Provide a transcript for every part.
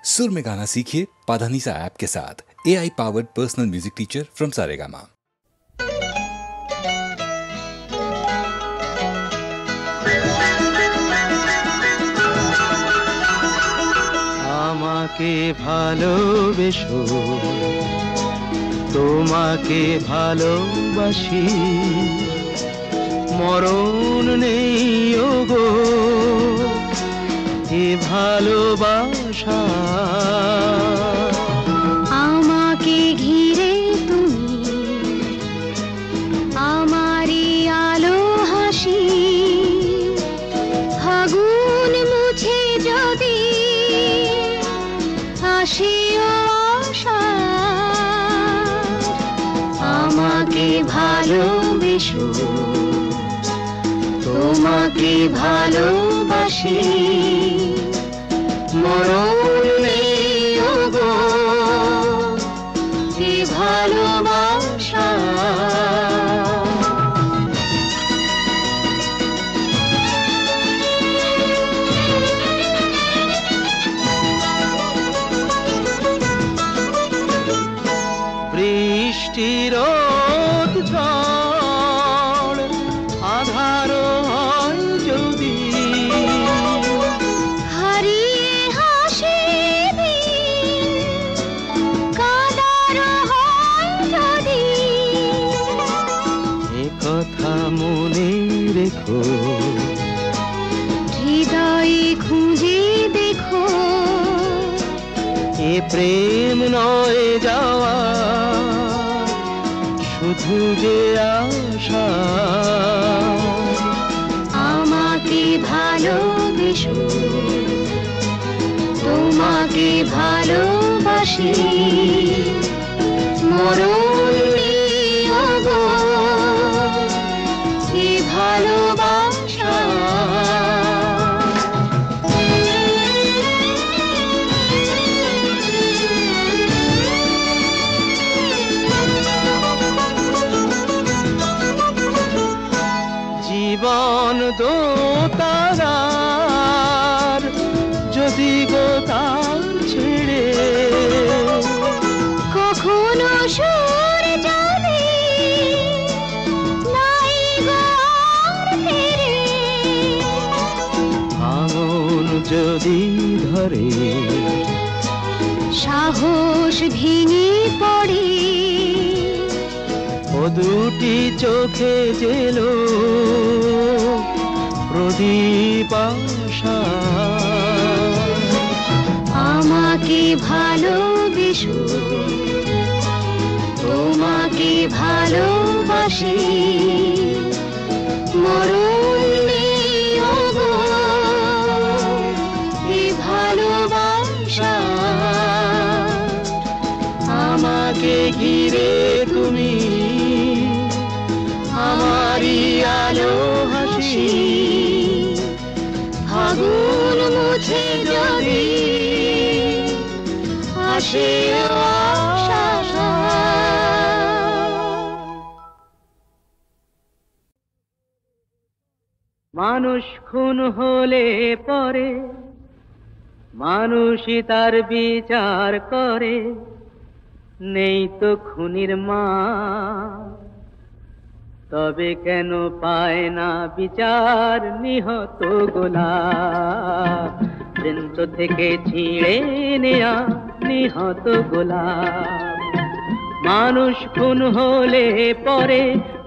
सुर में गाना सीखिए पाधानीसा ऐप के साथ। AI powered personal music teacher from Saregama. আমাকে ভালোবেসো, তোমাকে ভালোবাসি, মরণ নেই ওগো এ ভালোবাসা। আমাকে ঘিরে তুমি আমারি আলো হাসি, ফাগুন মুছে যদি আসিও আশা। আমাকে ভালোবেসো, তোমাকে ভালোবাসি, মরণ নেই ওগো এ ভালোবাসা। বৃষ্টির ঝড় আধার হয় যদি, হারিয়ে হাসি কাদার হয় যদি, এ কথা মনে রেখো, হৃদয়ে খুঁজে দেখো, এ প্রেম নয় যাওয়া শুধু যে আশা। আমাকে ভালোবেসো, তোমাকে ভালোবাসি, মরণ নেই ওগো এ ভালোবাসা। জীবন দোতারার যদি গোতার ছেড়ে কখনো সুর যাবে নাই গো আর ফিরে, ভাঙন যদি ধরে সাহস ভেঙে পড়ে, ও দুটি চোখে জেলো প্রদীপ আশা। আমাকে ভালোবেসো, তোমাকে ভালোবাসি, মরণ নেই ওগো এ ভালোবাসা। আমাকে ঘিরে তুমি আমারি আলো হাসি, ফাগুন মুছে যদি আসে আশা। মানুষ খুন হলে পরে মানুষই তার বিচার করে, নেই তো খুনির মা, তবে কেন পায় না বিচার নিহত গোলাপ, বৃন্ত থেকে ছিঁড়ে নেয়া নিহত গোলাপ। মানুষ খুন হলে পরে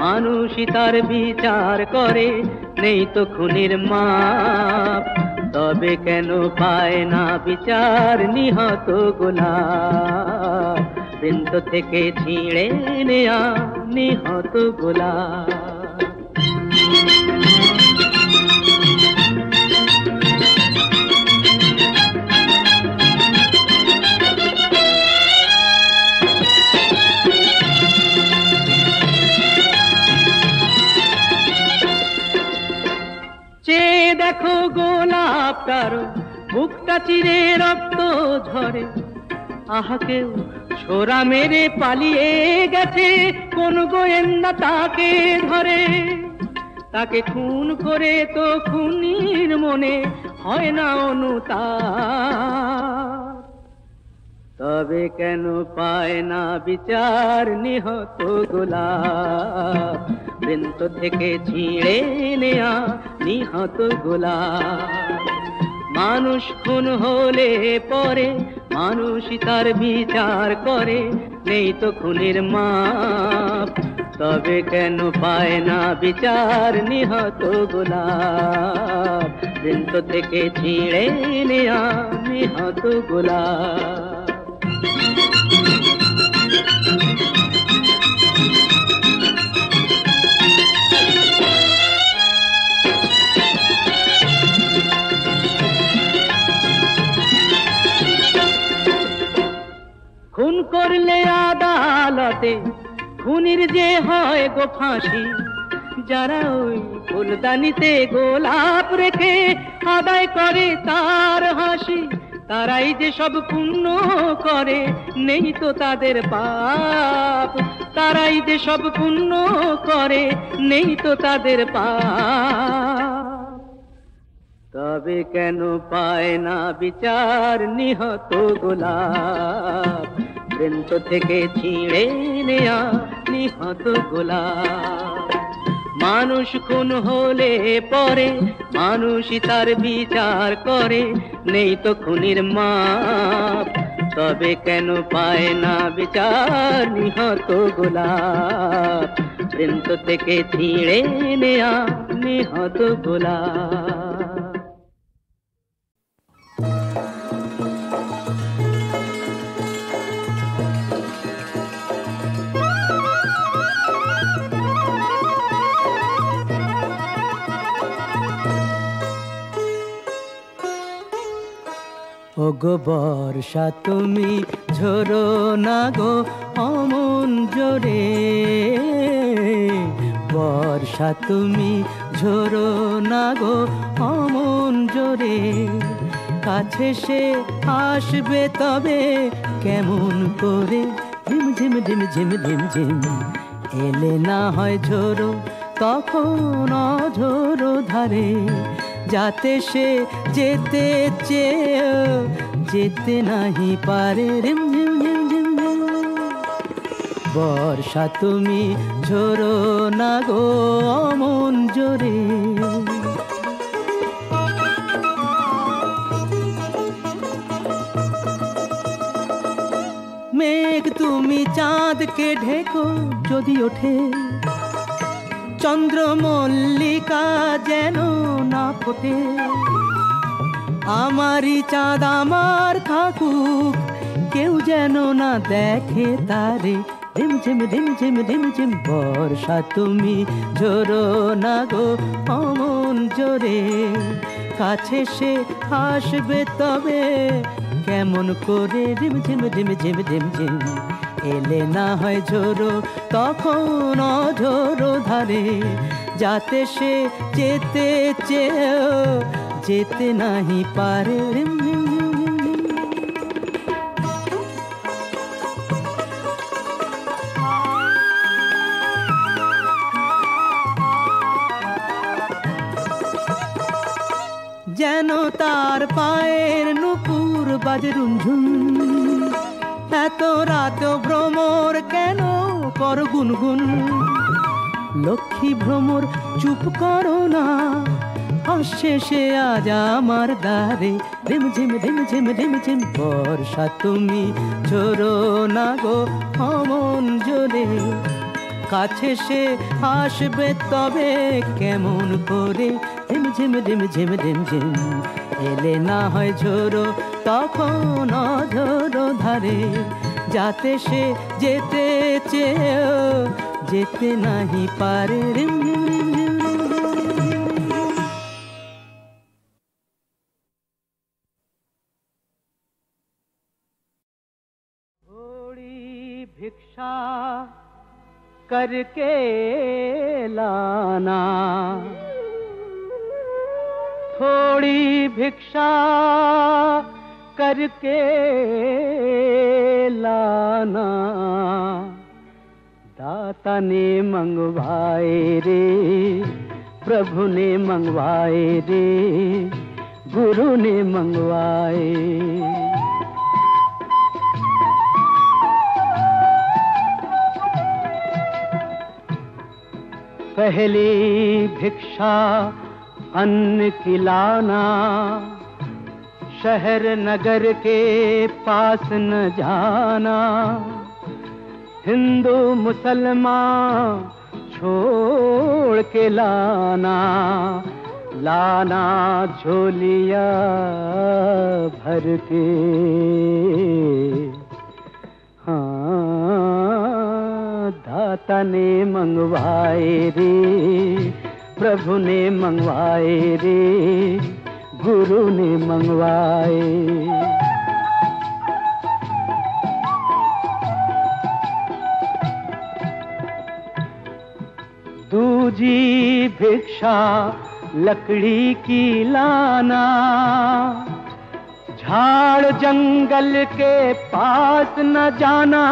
মানুষই তার বিচার করে, নেই তো খুনির মাপ, তবে কেন পায় না বিচার নিহত গোলাপ, বৃন্ত থেকে ছিঁড়ে নেয়া নিহত গোলাপ। চেয়ে দেখো গোলাপটার বুকটা চিরে রক্ত ঝরে, আহা কেউ ছোরা মেরে পালিয়ে গেছে, কোন গোয়েন্দা তাকে ধরে। তাকে খুন করে তো খুনির মনে হয় না অনুতাপ, তবে কেন পায় না বিচার নিহত গোলাপ, বৃন্ত থেকে ছিঁড়ে নেয়া নিহত গোলাপ। মানুষ খুন হলে পরে মানুষই তার বিচার করে, নেই তো খুনের মাপ, তবে কেন পায় না বিচার নিহত গোলাপ, বৃন্ত থেকে ছিঁড়ে নেয়া নিহত গোলাপ। খুন করলে আদালতে খুনির যে হয় গো ফাঁসি, যারা ওই ফুলদানিতে গোলাপ রেখে আদায় করে তার হাসি, তারাই যে সব পুণ্য করে, নেই তো তাদের পাপ, তারাই যে সব পুণ্য করে, নেই তো তাদের পাপ। তবে কেন পায় না বিচার নিহত গোলাপ, বৃন্ত থেকে ছিঁড়ে নেয়া নিহত গোলাপ। মানুষ খুন হলে পরে মানুষই তার বিচার করে, নেই তো খুনির মাপ, তবে কেন পায় না বিচার নিহত গোলাপ, বৃন্ত থেকে ছিঁড়ে নেয়া নিহত গোলাপ। ওগো বর্ষা তুমি ঝরো না গো অমন জোরে, বর্ষা তুমি ঝরো না গো অমন জোরে, কাছে সে আসবে তবে কেমন করে, ঝিম ঝিম ঝিম ঝিম ঝিম ঝিম, এলে না হয় ঝোরো তখন অঝোরো ধারে, যাতে সে যেতে চেয়ে যেতে নাহি পারে, রিম ঝিম ঝিম ঝিম ঝিম। বর্ষা তুমি ঝরো না গো অমন জোরে। মেঘ তুমি চাঁদকে ঢেকো যদি ওঠে, চন্দ্রমল্লিকা যেন না ফোটে, আমারই চাঁদ আমার থাকুক কেউ যেন না দেখে তারে, ঝিম ঝিম ঝিম ঝিম ঝিম ঝিম। বর্ষা তুমি ঝরো না গো অমন জোরে, কাছে সে আসবে তবে কেমন করে, ঝিম ঝিম ঝিম ঝিম ঝিম ঝিম, এলে না হয় ঝোরো তখন অঝোরো ধারে, যাতে সে যেতে চেয়ে যেতে নাহি পারে, রিম ঝিম ঝিম ঝিম ঝিম। যেন তার পায়ের নুপুর বাজে রুনঝুন, এত রাত ভ্রমর কেন কর গুনগুন, লক্ষ্মী ভ্রমর চুপ করো না, আসছে সে আজ আমার দ্বারে, রিম ঝিম রিম ঝিম রিম ঝিম। বর্ষা তুমি ঝরো না গো অমন জোরে, কাছে সে আসবে তবে কেমন করে, ঝিম ঝিম রিম ঝিম রিম ঝিম, এলে না হয় ঝোরো তখন অঝোরো ধারে, যাতে সে যেতে চেয়ে যেতে নাহি পারে, রিম ঝিম রিম ঝিম। थोड़ी भिक्षा करके लाना, थोड़ी भिक्षा करके लाना, दाता ने मंगवाए रे, प्रभु ने मंगवाए रे, गुरु ने मंगवाए। पहली भिक्षा अन्न की लाना, शहर नगर के पास न जाना, हिंदू मुसलमान छोड़ के लाना, लाना झोलिया भर के। हाँ, दाता ने मंगवाए रे, प्रभु ने मंगवाए रे, गुरु ने मंगवाए। दूजी भिक्षा लकड़ी की लाना, झाड़ जंगल के पास न जाना,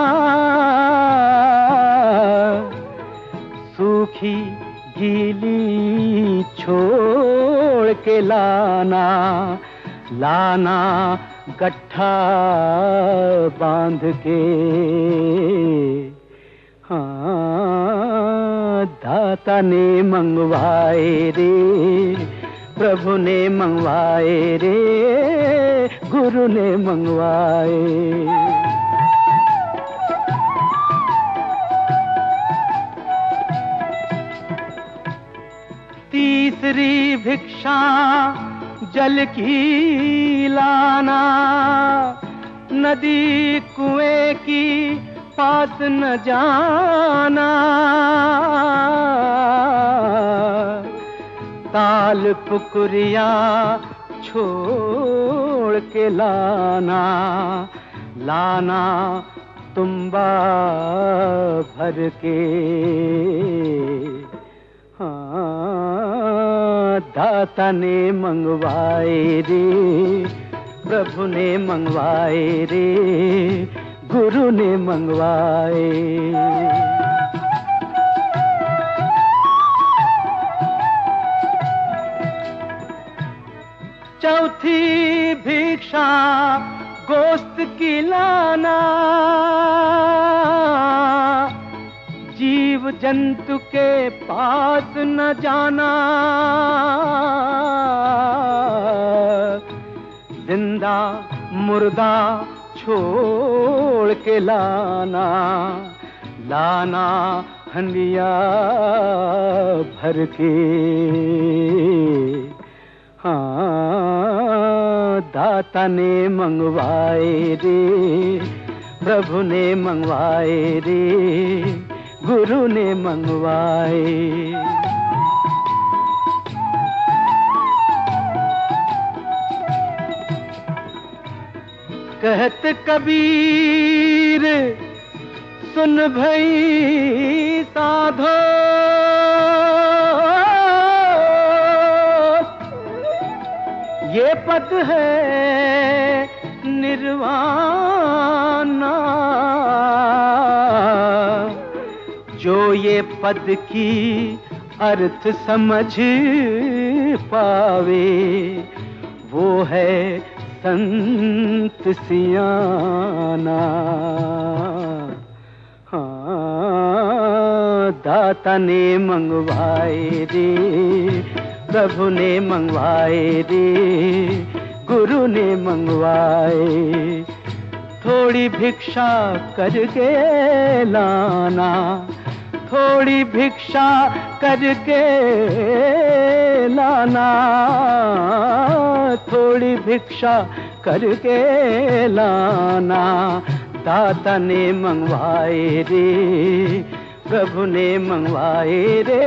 सूखी गीली छोड़ के लाना, लाना गट्ठा बांध के। हाँ, दाता ने मंगवाए रे, प्रभु ने मंगवाए रे, गुरु ने मंगवाए। तीसरी भिक्षा जल की लाना, नदी कुएं की पास न जाना, ताल पुकुरिया छोड़ के लाना, लाना तुम्बा भर के। हाँ, दाता ने मंगवाए रे, प्रभु ने मंगवाए रे, गुरु ने मंगवाए। चौथी भिक्षा गोश्त की लाना, जीव जंतु के पास न जाना, जिंदा मुर्दा छोड़ के लाना, लाना हंडिया भर के। हाँ, दाता ने मंगवाए रे, प्रभु ने मंगवाए रे, गुरु ने मंगवाए। कहत कबीर सुन भई साधो, ये पद है निर्वाणा, जो ये पद की अर्थ समझ पावे, वो है संत सियाना। हाँ, दाता ने मंगवाए रे, प्रभु ने मंगवाए रे, गुरु ने मंगवाए। थोड़ी भिक्षा करके लाना, थोड़ी भिक्षा करके लाना, थोड़ी भिक्षा करके लाना, दाता ने मंगवाए रे, प्रभु ने मंगवाए रे,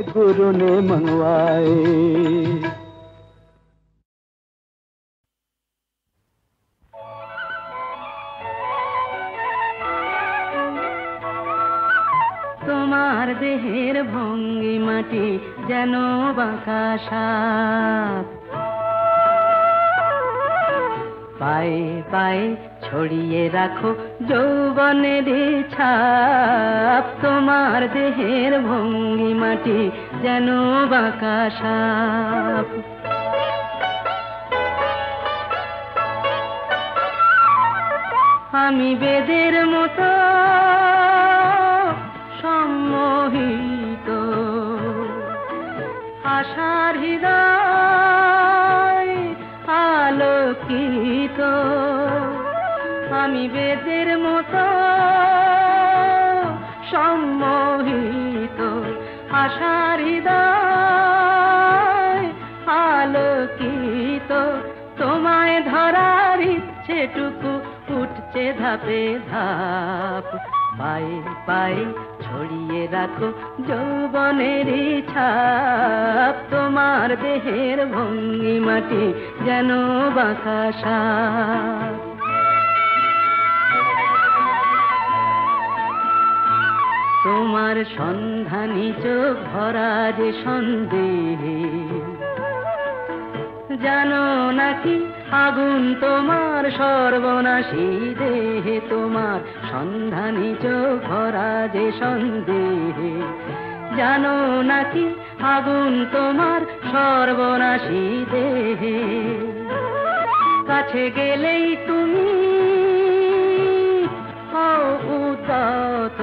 गुरु ने मंगवाए। তোমার দেহের ভঙ্গি মাটি যেন বাঁকা সাপ, পায়ে পায়ে ছড়িয়ে রাখো যৌবনের ছাপ। তোমার দেহের ভঙ্গি মাটি যেন বাঁকা সাপ। আমি বেদের মতো সম্মোহিত, আশার হৃদয় আলোকিত, আমি বেদের মতো সম্মোহিত। আশার হৃদয় আলোকিত, তোমায় ধরার ইচ্ছেটুকু উঠছে ধাপে ধাপ। পায়ে পায়ে ছড়িয়ে রাখো যৌবনের ছাপ, তোমার দেহের ভঙ্গিমাটি যেন বাঁকা সাপ। তোমার সন্ধানী চোখ ভরা যে সন্দেহে, জানো নাকি আগুন তোমার সর্বনাশী দেহে। তোমার সন্ধানী চোখ ভরা যে সন্দেহে, জানো নাকি আগুন তোমার সর্বনাশী দেহে। কাছে গেলেই তুমি উদাত,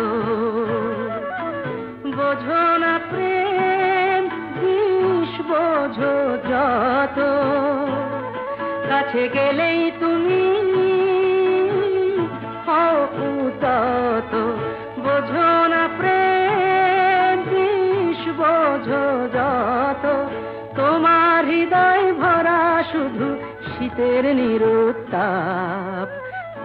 বোঝো না প্রেম বিষ বোঝো যত। কাছে গেলেই তুমি উদাত, বোঝো না প্রেম বিষ বোঝো যত। তোমার হৃদয় ভরা শুধু শীতের নিরুত্তাপ।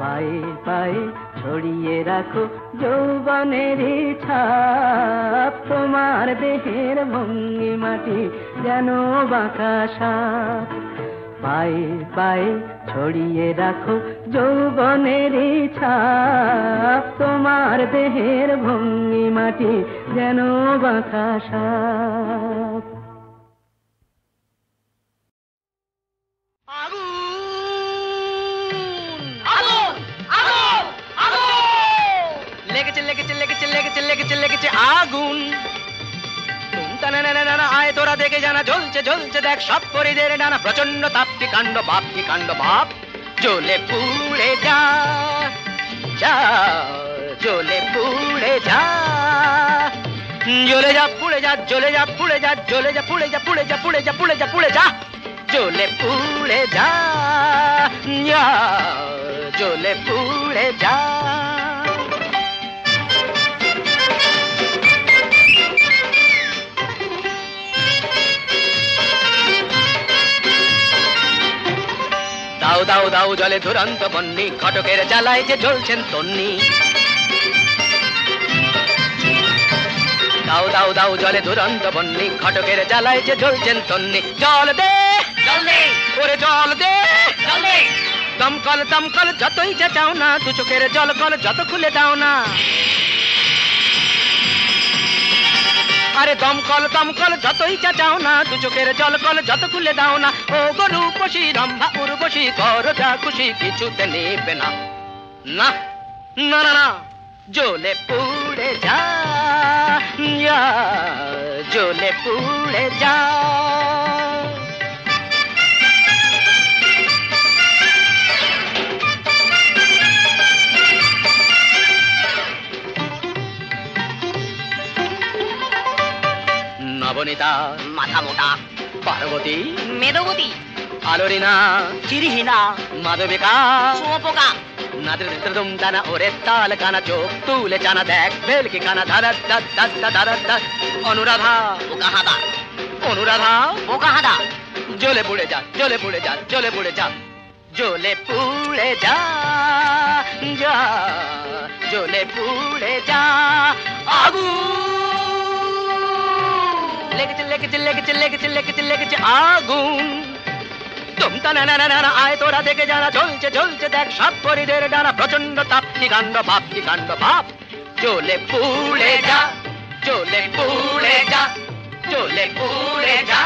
পায়ে পায়ে ছড়িয়ে রাখো যৌবনের ছাপ, তোমার দেহের ভঙ্গিমাটি যেন বাঁকা সাপ। পায়ে পায়ে ছড়িয়ে রাখো যৌবনের ছাপ, তোমার দেহের ভঙ্গিমাটি যেন বাঁকা সাপ। লেগেছে লেগেছে লেগেছে লেগেছে লেগেছে লেগেছে আগুন। আয় তোরা দেখে জানা জ্বলছে জ্বলছে দেখ সব পরিদের ডানা। প্রচন্ড তাপ কি কাণ্ড বাপ কি কাণ্ড বাপ। জ্বলে পুড়ে যা যা, জ্বলে পুড়ে যা। জ্বলে যা পুড়ে যা, জ্বলে যা পুড়ে যা, জ্বলে যা পুড়ে যা, পুড়ে যা পুড়ে যা, পুড়ে যা পুড়ে যা। জ্বলে পুড়ে যা, জ্বলে পুড়ে যা। দাও দাও দাও জলে ধুরন্ত বন্যি, ঘটকের জ্বালায় যে জ্বলছেন তন্নি। দাও দাও দাও জলে ধুরন্ত বন্যি, ঘটকের জ্বালায় যে জ্বলছেন তন্নি। জল দে জল দে ওরে জল দে জল দে। দমকল দমকল যতই চাও না, দু চোখের জল কল যত খুলে দাও না। আরে দমকল দমকল যতই চাও না, দু চোখের জল কল যত খুলে দাও না। ও গরু পশি রম্ভা উর্বশী, করো যা খুশি কিছুতে নেবে না। না না না না, জ্বলে পুড়ে যা, জ্বলে পুড়ে যা। নবনীতা মাথা মোটা, পার্বতী মেদবতী, আলোরিনা চিরিহীনা, মাধবিকা শুঁয়োপোকা। নাদের দুম দানা ওরে তাল কানা, চোখ তুলে জানা দেখ ভেলকি কানা। ধারা দাদ দাদ ধারা দাদ। অনুরাধা বোকা হাদা, অনুরাধা বোকা হাদা। জ্বলে পুড়ে যা, জ্বলে পুড়ে যা, জ্বলে পুড়ে যা। জ্বলে পুড়ে যা যা, জ্বলে পুড়ে যা। আগুন লেগেছে লেগেছে লেগেছে লেগেছে লেগেছে লেগেছে আগুন। তুমতা না না না না, আয় তোরা দেখে যারা জ্বলছে জ্বলছে দেখ সব পরিদের ডানা। প্রচন্ড তাপ কি কাণ্ড বাপ কি কাণ্ড বাপ। জ্বলে পুড়ে যা, জ্বলে পুড়ে যা, জ্বলে পুড়ে যা।